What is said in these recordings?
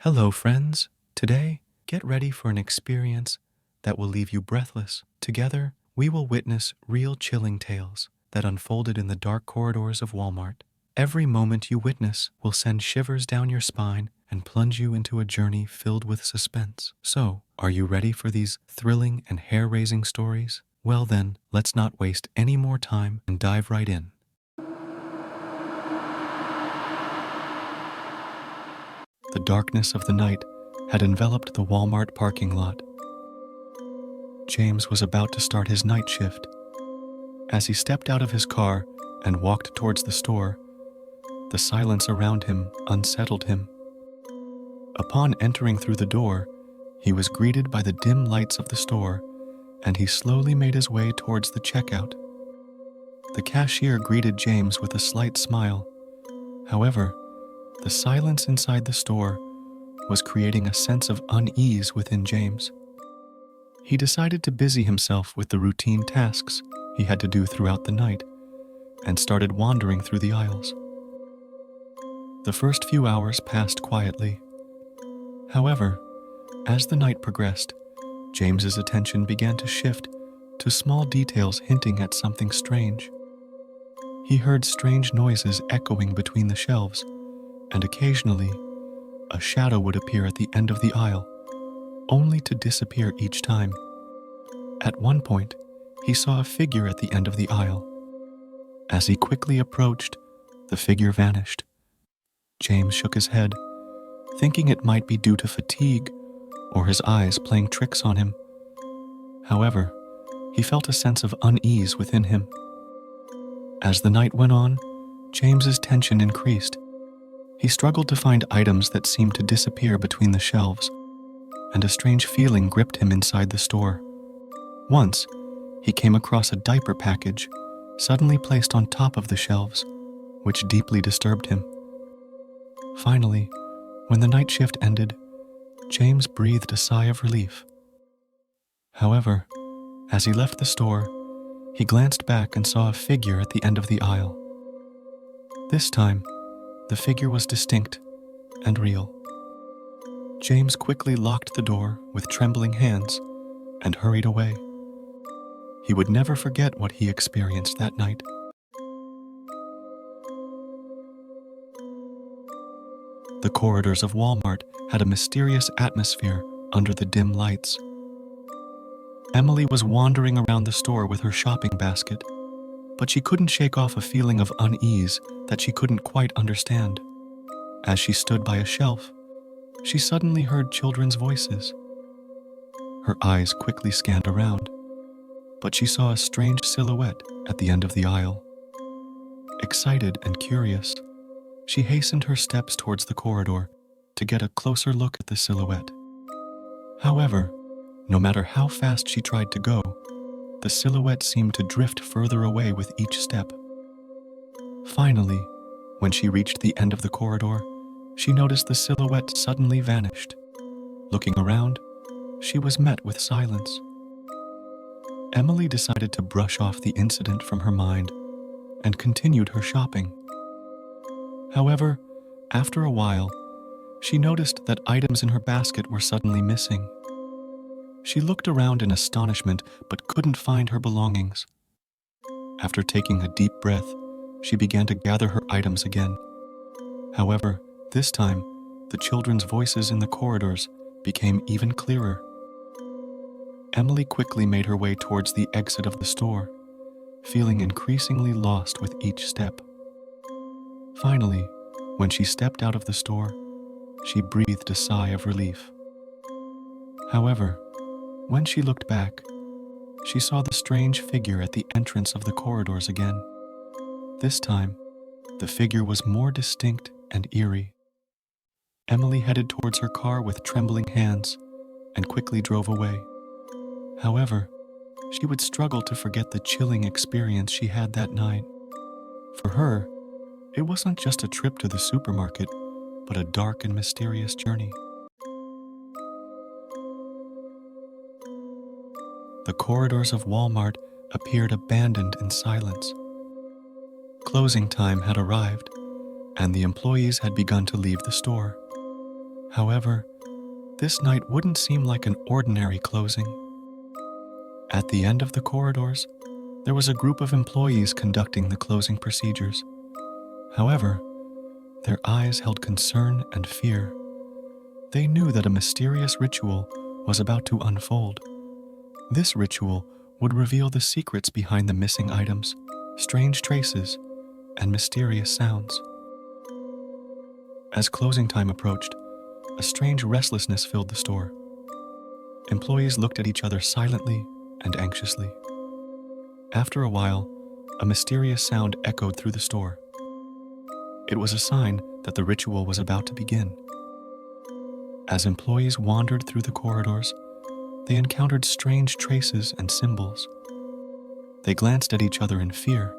Hello, friends. Today, get ready for an experience that will leave you breathless. Together, we will witness real chilling tales that unfolded in the dark corridors of Walmart. Every moment you witness will send shivers down your spine and plunge you into a journey filled with suspense. So, are you ready for these thrilling and hair-raising stories? Well then, let's not waste any more time and dive right in. The darkness of the night had enveloped the Walmart parking lot. James was about to start his night shift. As he stepped out of his car and walked towards the store, the silence around him unsettled him. Upon entering through the door, he was greeted by the dim lights of the store, and he slowly made his way towards the checkout. The cashier greeted James with a slight smile. However, the silence inside the store was creating a sense of unease within James. He decided to busy himself with the routine tasks he had to do throughout the night and started wandering through the aisles. The first few hours passed quietly. However, as the night progressed, James's attention began to shift to small details hinting at something strange. He heard strange noises echoing between the shelves, and occasionally, a shadow would appear at the end of the aisle, only to disappear each time. At one point, he saw a figure at the end of the aisle. As he quickly approached, the figure vanished. James shook his head, thinking it might be due to fatigue or his eyes playing tricks on him. However, he felt a sense of unease within him. As the night went on, James's tension increased. He struggled to find items that seemed to disappear between the shelves, and a strange feeling gripped him inside the store. Once, he came across a diaper package suddenly placed on top of the shelves, which deeply disturbed him. Finally, when the night shift ended, James breathed a sigh of relief. However, as he left the store, he glanced back and saw a figure at the end of the aisle. This time, the figure was distinct and real. James quickly locked the door with trembling hands and hurried away. He would never forget what he experienced that night. The corridors of Walmart had a mysterious atmosphere under the dim lights. Emily was wandering around the store with her shopping basket, but she couldn't shake off a feeling of unease that she couldn't quite understand. As she stood by a shelf, she suddenly heard children's voices. Her eyes quickly scanned around, but she saw a strange silhouette at the end of the aisle. Excited and curious, she hastened her steps towards the corridor to get a closer look at the silhouette. However, no matter how fast she tried to go, the silhouette seemed to drift further away with each step. Finally, when she reached the end of the corridor, she noticed the silhouette suddenly vanished. Looking around, she was met with silence. Emily decided to brush off the incident from her mind and continued her shopping. However, after a while, she noticed that items in her basket were suddenly missing. She looked around in astonishment but couldn't find her belongings. After taking a deep breath, she began to gather her items again. However, this time, the children's voices in the corridors became even clearer. Emily quickly made her way towards the exit of the store, feeling increasingly lost with each step. Finally, when she stepped out of the store, she breathed a sigh of relief. However, when she looked back, she saw the strange figure at the entrance of the corridors again. This time, the figure was more distinct and eerie. Emily headed towards her car with trembling hands and quickly drove away. However, she would struggle to forget the chilling experience she had that night. For her, it wasn't just a trip to the supermarket, but a dark and mysterious journey. The corridors of Walmart appeared abandoned in silence. Closing time had arrived, and the employees had begun to leave the store. However, this night wouldn't seem like an ordinary closing. At the end of the corridors, there was a group of employees conducting the closing procedures. However, their eyes held concern and fear. They knew that a mysterious ritual was about to unfold. This ritual would reveal the secrets behind the missing items, strange traces, and mysterious sounds. As closing time approached, a strange restlessness filled the store. Employees looked at each other silently and anxiously. After a while, a mysterious sound echoed through the store. It was a sign that the ritual was about to begin. As employees wandered through the corridors, they encountered strange traces and symbols. They glanced at each other in fear,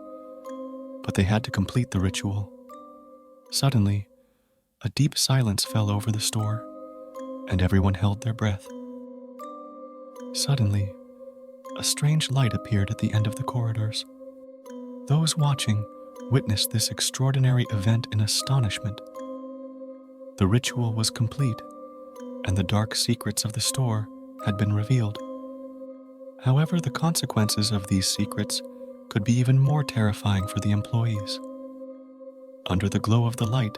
but they had to complete the ritual. Suddenly, a deep silence fell over the store, and everyone held their breath. Suddenly, a strange light appeared at the end of the corridors. Those watching witnessed this extraordinary event in astonishment. The ritual was complete, and the dark secrets of the store had been revealed. However, the consequences of these secrets could be even more terrifying for the employees. Under the glow of the light,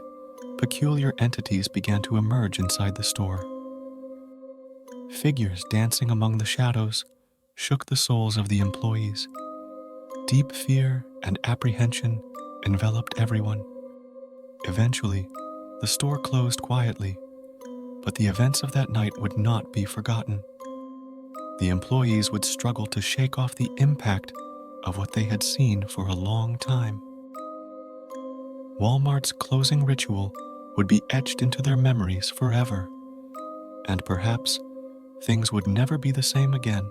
peculiar entities began to emerge inside the store. Figures dancing among the shadows shook the souls of the employees. Deep fear and apprehension enveloped everyone. Eventually, the store closed quietly, but the events of that night would not be forgotten. The employees would struggle to shake off the impact of what they had seen for a long time. Walmart's closing ritual would be etched into their memories forever, and perhaps things would never be the same again.